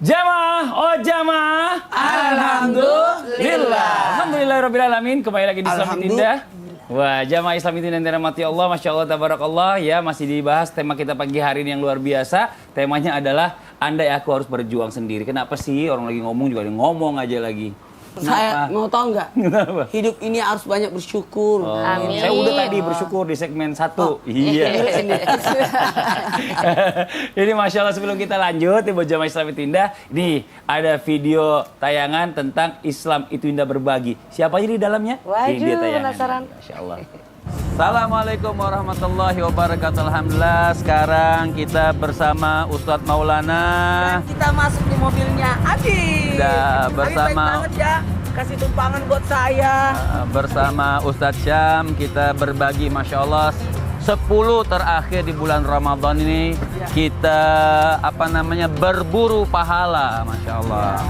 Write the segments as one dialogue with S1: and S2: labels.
S1: Jamaah, oh jamaah.
S2: Alhamdulillah.
S1: Alhamdulillahirrabbilalamin. Kembali lagi di Islam Indah. Wah, jamaah Islam Indah yang dirahmati Allah, Masya Allah, Tabarakallah. Ya, masih dibahas tema kita pagi hari ini yang luar biasa. Temanya adalah, andai aku harus berjuang sendiri. Kenapa sih orang lagi ngomong juga ngomong aja lagi?
S2: Saya mau tahu nggak?
S1: Kenapa?
S2: Hidup ini harus banyak bersyukur.
S1: Amin. Saya udah tadi bersyukur di segmen 1. Iya. Jadi Masya Allah, sebelum kita lanjut buat jamaah Islam itu indah, nih ada video tayangan tentang Islam itu indah berbagi. Siapa aja di dalamnya?
S3: Waduh, penasaran.
S1: Masya Allah. Assalamualaikum warahmatullahi wabarakatuh. Alhamdulillah, sekarang kita bersama Ustadz Maulana.
S2: Dan kita masuk di mobilnya Adi.
S1: Bersama
S2: Adi baik banget ya, kasih tumpangan buat saya.
S1: Bersama Ustadz Syam, kita berbagi Masya Allah 10 terakhir di bulan Ramadan ini. Kita berburu pahala Masya Allah.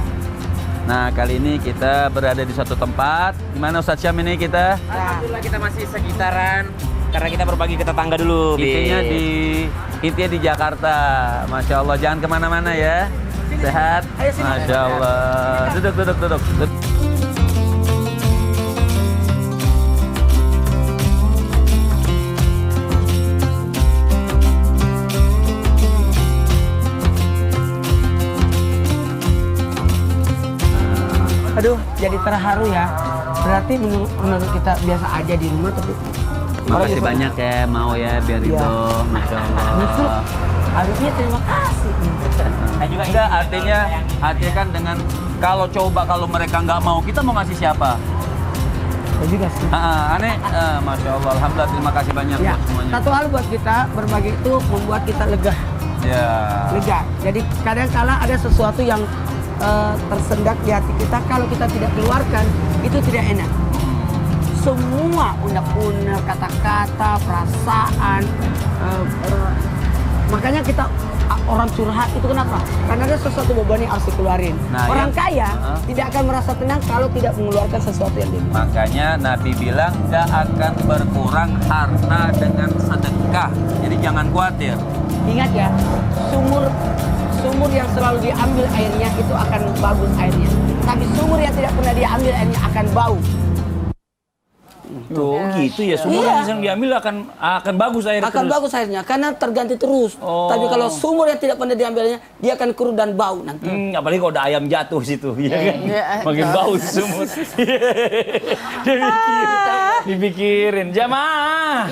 S1: Nah, kali ini kita berada di suatu tempat. Di mana Ustadz Syam ini kita?
S4: Alhamdulillah kita masih sekitaran karena kita berbagi ke tetangga dulu.
S1: Intinya di Jakarta. Masya Allah, jangan kemana-mana ya. Sehat? Masya Allah. Duduk.
S2: Aduh, jadi terharu ya. Berarti menurut kita biasa aja di rumah, tapi
S1: Makasih banyak ya, mau ya, biar itu. Masya
S2: justru
S1: Allah.
S2: harusnya terima kasih.
S4: Saya juga
S1: Enggak, artinya kan dengan kalau mereka nggak mau, kita mau ngasih siapa?
S2: Saya juga sih.
S1: Aneh, Masya Allah, Alhamdulillah, terima kasih banyak
S2: Ya,
S1: buat semuanya.
S2: satu hal buat kita berbagi itu membuat kita lega.
S1: Ya.
S2: Lega. Jadi kadang-kala ada sesuatu yang tersendak di hati kita, kalau kita tidak keluarkan itu tidak enak. Semua unek-unek, kata-kata, perasaan, makanya kita orang curhat itu kenapa? Karena ada sesuatu beban yang harus dikeluarin.
S1: Nah,
S2: orang kaya tidak akan merasa tenang kalau tidak mengeluarkan sesuatu yang dia.
S1: Makanya Nabi bilang gak akan berkurang harta dengan sedekah. Jadi jangan khawatir.
S2: Ingat ya, sumur yang selalu diambil airnya itu akan bagus airnya. Tapi sumur yang tidak pernah diambil airnya akan bau.
S1: Tuh gitu ya, sumur yang sedang diambil akan bagus airnya.
S2: Akan bagus airnya karena terganti terus. Tapi kalau sumur yang tidak pernah diambilnya, dia akan keruh dan bau nanti.
S1: Apalagi kalau ada ayam jatuh situ, ya kan? Makin bau sumur. Dipikirin. Jamaah.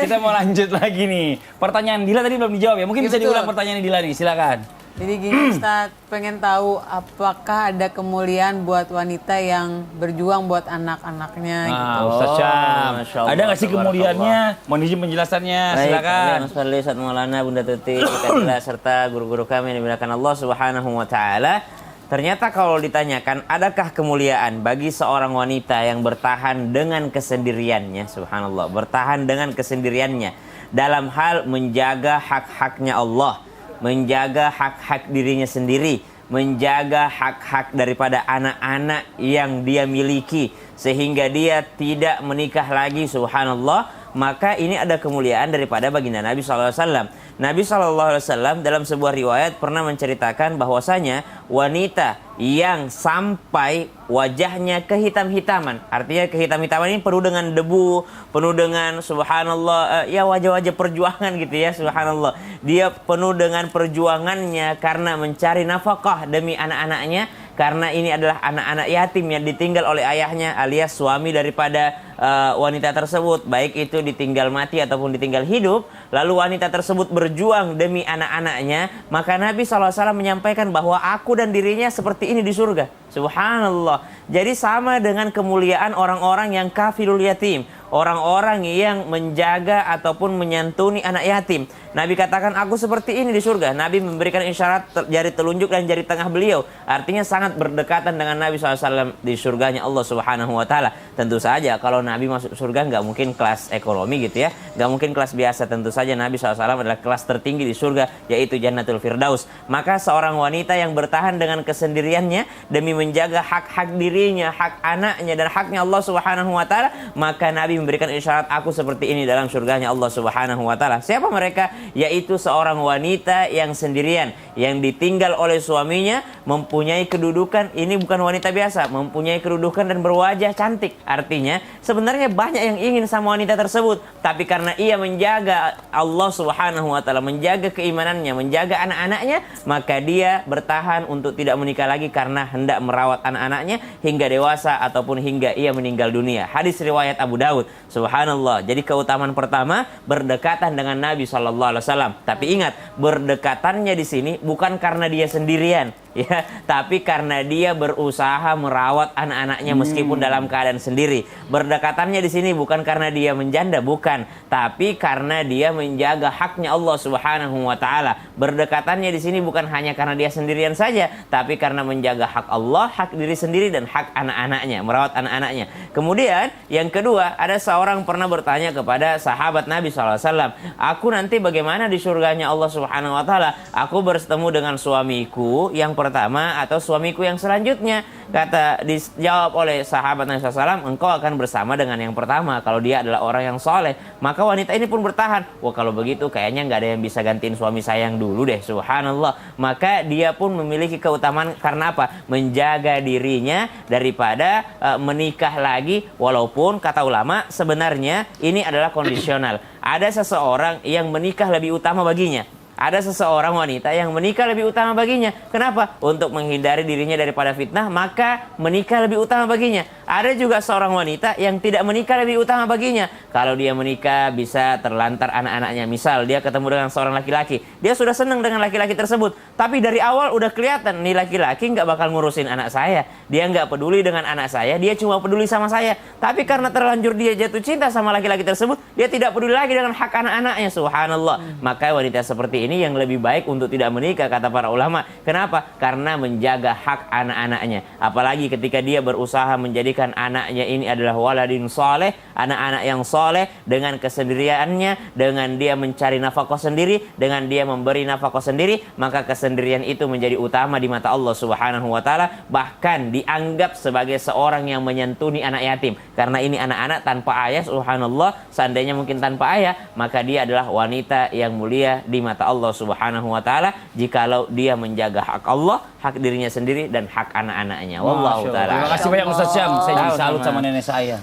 S1: Kita mau lanjut lagi nih. Pertanyaan Dila tadi belum dijawab ya. Mungkin bisa diulang pertanyaan Dila nih, silakan.
S3: Jadi gini Ustadz, pengen tahu apakah ada kemuliaan buat wanita yang berjuang buat anak-anaknya gitu.
S1: Ustadz Syam, ada nggak sih kemuliaannya? Mohon izin penjelasannya, silakan.
S4: Mas Fadli, Ustadz Maulana, Bunda Tuti, kita Dila, serta guru-guru kami yang dimuliakan Allah Subhanahu wa Ta'ala. Ternyata kalau ditanyakan, adakah kemuliaan bagi seorang wanita yang bertahan dengan kesendiriannya, subhanallah, bertahan dengan kesendiriannya dalam hal menjaga hak-haknya Allah, menjaga hak-hak dirinya sendiri, menjaga hak-hak daripada anak-anak yang dia miliki, sehingga dia tidak menikah lagi, subhanallah. Maka ini ada kemuliaan daripada baginda Nabi SAW. Nabi SAW dalam sebuah riwayat pernah menceritakan bahwasanya wanita yang sampai wajahnya kehitam-hitaman, artinya kehitam-hitaman ini penuh dengan debu, penuh dengan subhanallah, ya wajah-wajah perjuangan gitu ya, subhanallah. Dia penuh dengan perjuangannya karena mencari nafkah demi anak-anaknya, karena ini adalah anak-anak yatim yang ditinggal oleh ayahnya alias suami daripada wanita tersebut, baik itu ditinggal mati ataupun ditinggal hidup. Lalu wanita tersebut berjuang demi anak-anaknya, maka Nabi SAW menyampaikan bahwa aku dan dirinya seperti ini di surga. Subhanallah. Jadi sama dengan kemuliaan orang-orang yang kafilul yatim, orang-orang yang menjaga ataupun menyantuni anak yatim. Nabi katakan, aku seperti ini di surga. Nabi memberikan isyarat jari telunjuk dan jari tengah beliau. Artinya sangat berdekatan dengan Nabi SAW di surganya Allah Subhanahu wa Ta'ala. Tentu saja kalau Nabi masuk surga nggak mungkin kelas ekonomi gitu ya, nggak mungkin kelas biasa. Tentu saja Nabi SAW adalah kelas tertinggi di surga, yaitu Jannatul Firdaus. Maka seorang wanita yang bertahan dengan kesendiriannya demi menjaga hak-hak dirinya, hak anaknya, dan haknya Allah Subhanahu wa Ta'ala, maka Nabi memberikan isyarat aku seperti ini dalam surganya Allah Subhanahu wa taala. Siapa mereka? Yaitu seorang wanita yang sendirian, yang ditinggal oleh suaminya, mempunyai kedudukan, ini bukan wanita biasa, mempunyai kedudukan dan berwajah cantik. Artinya sebenarnya banyak yang ingin sama wanita tersebut, tapi karena ia menjaga Allah Subhanahu wa taala, menjaga keimanannya, menjaga anak-anaknya, maka dia bertahan untuk tidak menikah lagi karena hendak merawat anak-anaknya hingga dewasa ataupun hingga ia meninggal dunia. Hadis riwayat Abu Daud. Subhanallah. Jadi keutamaan pertama berdekatan dengan Nabi SAW. Tapi ingat, berdekatannya di sini bukan karena dia sendirian, ya, tapi karena dia berusaha merawat anak-anaknya meskipun dalam keadaan sendiri. Berdekatannya di sini bukan karena dia menjanda, bukan, tapi karena dia menjaga haknya Allah Subhanahu wa taala. Berdekatannya di sini bukan hanya karena dia sendirian saja, tapi karena menjaga hak Allah, hak diri sendiri dan hak anak-anaknya, merawat anak-anaknya. Kemudian yang kedua, ada seorang pernah bertanya kepada sahabat Nabi SAW, aku nanti bagaimana di surganya Allah Subhanahu wa taala? Aku bertemu dengan suamiku yang pertama atau suamiku yang selanjutnya? Kata, dijawab oleh sahabat Nabi SAW, engkau akan bersama dengan yang pertama kalau dia adalah orang yang soleh. Maka wanita ini pun bertahan, wah kalau begitu kayaknya nggak ada yang bisa gantiin suami saya yang dulu deh. Subhanallah. Maka dia pun memiliki keutamaan karena apa? Menjaga dirinya daripada menikah lagi, walaupun kata ulama sebenarnya ini adalah kondisional. Ada seseorang yang menikah lebih utama baginya. Ada seseorang wanita yang menikah lebih utama baginya. Kenapa? Untuk menghindari dirinya daripada fitnah, maka menikah lebih utama baginya. Ada juga seorang wanita yang tidak menikah lebih utama baginya. Kalau dia menikah bisa terlantar anak-anaknya. Misal dia ketemu dengan seorang laki-laki, dia sudah senang dengan laki-laki tersebut, tapi dari awal udah kelihatan nih laki-laki nggak bakal ngurusin anak saya. Dia nggak peduli dengan anak saya, dia cuma peduli sama saya. Tapi karena terlanjur dia jatuh cinta sama laki-laki tersebut, dia tidak peduli lagi dengan hak anak-anaknya. Subhanallah. Maka wanita seperti ini yang lebih baik untuk tidak menikah, kata para ulama. Kenapa? Karena menjaga hak anak-anaknya. Apalagi ketika dia berusaha menjadikan anaknya ini adalah waladin soleh, anak-anak yang soleh, dengan kesendiriannya, dengan dia mencari nafkah sendiri, dengan dia memberi nafkah sendiri, maka kesendirian itu menjadi utama di mata Allah Subhanahu wa taala. Bahkan dianggap sebagai seorang yang menyantuni anak yatim. Karena ini anak-anak tanpa ayah, subhanallah, seandainya mungkin tanpa ayah, maka dia adalah wanita yang mulia di mata Allah Subhanahu wa taala jikalau dia menjaga hak Allah, hak dirinya sendiri dan hak anak-anaknya. Wallahu taala.
S1: Terima kasih banyak Ustaz Syam. Saya jadi salut sama nenek saya.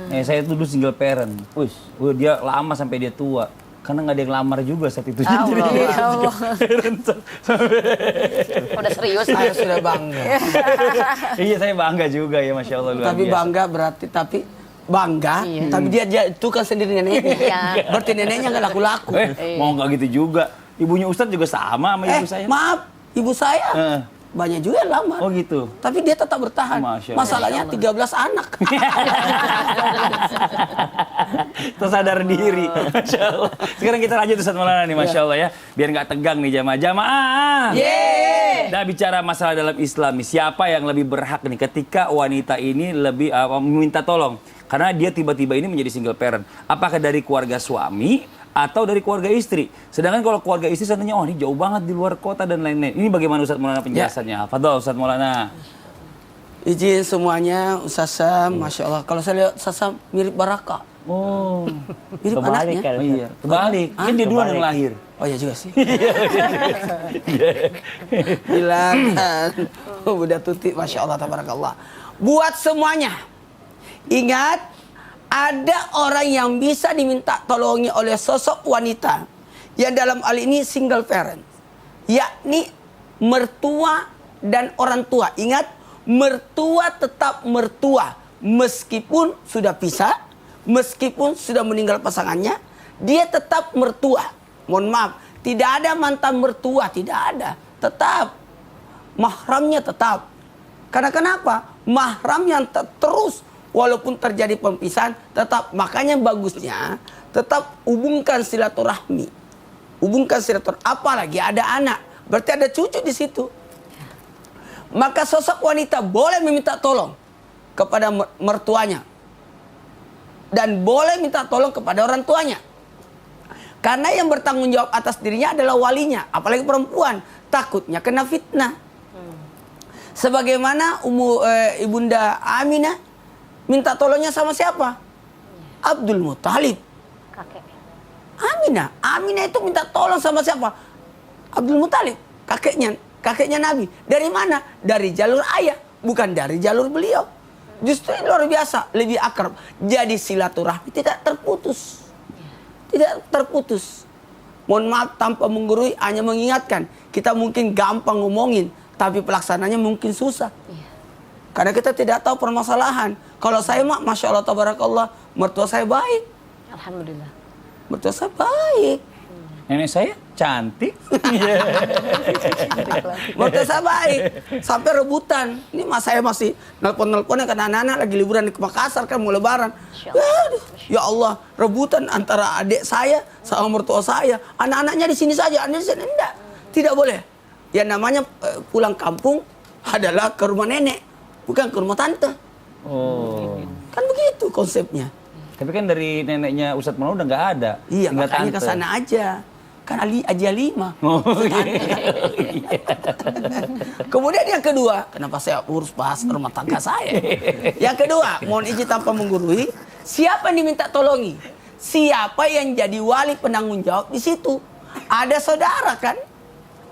S1: Nenek saya dulu single parent. Dia lama sampai dia tua. Karena nggak ada yang lamar juga saat itu.
S5: Udah serius.
S2: Saya sudah bangga.
S1: Iya, saya bangga juga ya, Masya Allah. Luar
S2: Tapi
S1: biasa.
S2: bangga berarti bangga, tapi dia itu kan sendiri neneknya.
S5: Iya.
S2: Berarti neneknya nggak laku-laku.
S1: Mau nggak gitu juga. Ibunya Ustadz juga sama ibu saya.
S2: Maaf, ibu saya banyak juga yang lamar.
S1: Oh gitu.
S2: Tapi dia tetap bertahan.
S1: Masya Allah.
S2: Masalahnya 13 anak.
S1: Tersadar diri. Masya Allah. Sekarang kita lanjut Ustadz Maulana nih, Masya Allah ya. Biar nggak tegang nih jamaah.
S2: Yeay.
S1: Nah, bicara masalah dalam Islam nih, siapa yang lebih berhak nih ketika wanita ini lebih meminta tolong? Karena dia tiba-tiba ini menjadi single parent. Apakah dari keluarga suami atau dari keluarga istri? Sedangkan kalau keluarga istri seandainya, oh ini jauh banget di luar kota dan lain-lain. Ini bagaimana Ustadz Maulana penjelasannya? Fadhol Ustadz Maulana.
S2: Izin semuanya, Ustaz Sam, Masya Allah. Kalau saya lihat Ustaz Sam mirip Baraka.
S1: Oh,
S2: Mirip
S4: Kebalik
S2: anaknya.
S4: kan.
S1: oh iya. Kebalik. Kan dia duluan yang lahir.
S2: Oh iya juga sih. Bilang Bunda Tuti, Masya Allah, tabarakallah. Buat semuanya, ingat, ada orang yang bisa diminta tolongi oleh sosok wanita yang dalam hal ini single parent, yakni mertua dan orang tua. Ingat, mertua tetap mertua meskipun sudah pisah, meskipun sudah meninggal pasangannya, dia tetap mertua. Mohon maaf, tidak ada mantan mertua, tidak ada. Tetap mahramnya tetap. Karena kenapa? Mahram yang terus walaupun terjadi pempisahan, tetap. Makanya bagusnya tetap hubungkan silaturahmi. Hubungkan silaturahmi. Apalagi ada anak, berarti ada cucu di situ. Maka sosok wanita boleh meminta tolong kepada mertuanya. Dan boleh minta tolong kepada orang tuanya. Karena yang bertanggung jawab atas dirinya adalah walinya. Apalagi perempuan, takutnya kena fitnah. Sebagaimana Ibunda Aminah minta tolongnya sama siapa? Abdul Muthalib.
S5: Kakek.
S2: Aminah itu minta tolong sama siapa? Abdul Muthalib, kakeknya Nabi. Dari mana? Dari jalur ayah, bukan dari jalur beliau. Justru ini luar biasa, lebih akrab. Jadi silaturahmi tidak terputus. Tidak terputus. Mohon maaf tanpa menggurui, hanya mengingatkan. Kita mungkin gampang ngomongin, tapi pelaksananya mungkin susah. Karena kita tidak tahu permasalahan. Kalau saya mah, Masya Allah, Tabarakallah, mertua saya baik.
S5: Alhamdulillah.
S2: Mertua saya baik.
S1: Nenek saya cantik.
S2: Mertua saya baik. Sampai rebutan. Ini mas saya masih nelpon-nelponnya karena anak-anak lagi liburan ke Makassar kan mau lebaran. Aduh, ya Allah, rebutan antara adik saya sama mertua saya. Anak-anaknya di sini saja, anaknya di sini enggak. Tidak boleh. Yang namanya pulang kampung adalah ke rumah nenek, bukan ke rumah tante.
S1: Oh.
S2: Kan begitu konsepnya.
S1: Tapi kan dari neneknya Ustadz Maulana udah nggak ada.
S2: Iya,
S1: Tinggal
S2: makanya ke
S1: tante.
S2: sana aja. Kan Aja 5.
S1: Oh, iya.
S2: Kemudian yang kedua, kenapa saya urus bahas rumah tangga saya? Yang kedua, mohon izin tanpa menggurui, siapa yang diminta tolongi? Siapa yang jadi wali penanggung jawab di situ? Ada saudara kan?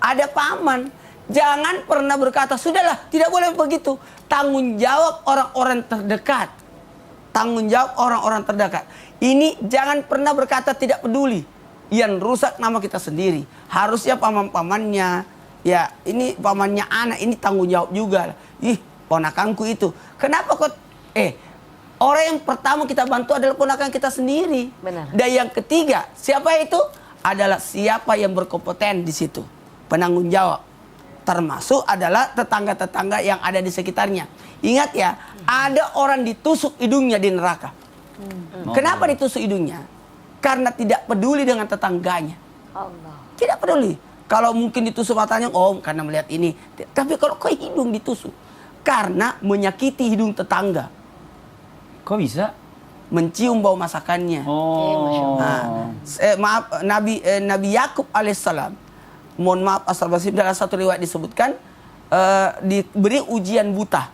S2: Ada paman. Jangan pernah berkata, sudahlah, tidak boleh begitu. Tanggung jawab orang-orang terdekat. Tanggung jawab orang-orang terdekat. Ini jangan pernah berkata tidak peduli. Yang rusak nama kita sendiri. Harusnya paman-pamannya, ya ini pamannya anak, ini tanggung jawab juga. Ih, ponakanku itu. Kenapa kok, orang yang pertama kita bantu adalah ponakan kita sendiri.
S5: Benar.
S2: Dan yang ketiga, siapa itu? Adalah siapa yang berkompeten di situ. Penanggung jawab. Termasuk adalah tetangga-tetangga yang ada di sekitarnya. Ingat ya, ada orang ditusuk hidungnya di neraka. Kenapa ditusuk hidungnya? Karena tidak peduli dengan tetangganya.
S5: Allah.
S2: Tidak peduli. Kalau mungkin ditusuk matanya, karena melihat ini. Tapi kalau kok hidung ditusuk? Karena menyakiti hidung tetangga.
S1: Kok bisa?
S2: Mencium bau masakannya.
S1: Oh.
S2: Nah, maaf, Nabi Yakub alaihissalam, mohon maaf asal basi, dalam satu riwayat disebutkan diberi ujian buta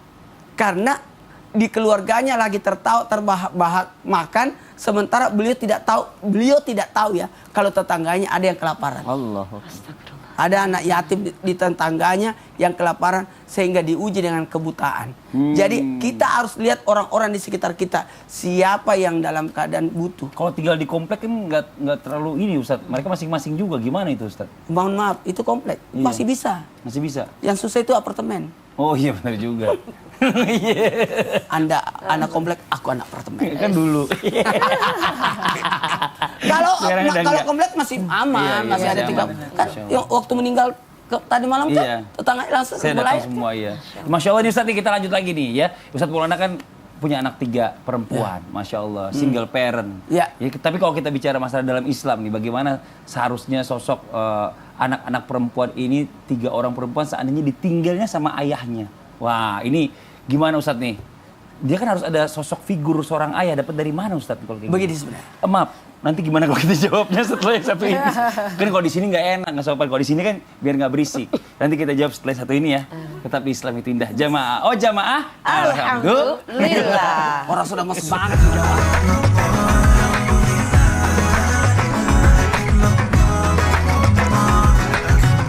S2: karena di keluarganya lagi terbahak-bahak makan, sementara beliau tidak tahu ya kalau tetangganya ada yang kelaparan.
S4: Allah.
S2: Ada anak yatim di tetangganya yang kelaparan sehingga diuji dengan kebutaan. Jadi kita harus lihat orang-orang di sekitar kita, siapa yang dalam keadaan butuh.
S1: Kalau tinggal di komplek kan nggak terlalu ini Ustadz. Mereka masing-masing juga. Gimana itu Ustadz?
S2: Mohon maaf, itu komplek.
S1: Iya.
S2: Masih bisa.
S1: Masih bisa?
S2: Yang susah itu apartemen.
S1: Oh iya benar juga.
S2: Anda anak komplek, aku anak apartemen.
S1: Kan dulu. Sekarang udah
S2: Kalau
S1: enggak.
S2: komplek masih aman,
S1: Iya,
S2: masih
S1: masih
S2: ada tiga.
S1: aman.
S2: Kan
S1: Masya Allah.
S2: yang waktu meninggal tadi malam kan
S1: Iya.
S2: tetangga langsung
S1: Saya datang
S2: melayat.
S1: semua ya. Masya Allah nih Ustadz, nih kita lanjut lagi nih ya. Ustadz Maulana kan punya anak 3 perempuan, Masya Allah, single parent.
S2: Ya.
S1: Tapi kalau kita bicara masalah dalam Islam nih, bagaimana seharusnya sosok anak-anak perempuan ini, 3 orang perempuan seandainya ditinggalnya sama ayahnya. Wah, ini gimana Ustadz nih? Dia kan harus ada sosok figur seorang ayah, dapat dari mana Ustadz kalau kayak
S2: Begini
S1: gini?
S2: sebenarnya.
S1: Maaf, nanti gimana kalau kita jawabnya setelah yang satu ini? Kan kalau di sini nggak enak, nggak sopan. Kalau di sini kan biar nggak berisik. Nanti kita jawab setelah satu ini ya. Tetap Islam itu indah. Jamaah. Oh jamaah.
S5: Alhamdulillah.
S2: Orang sudah masuk banget.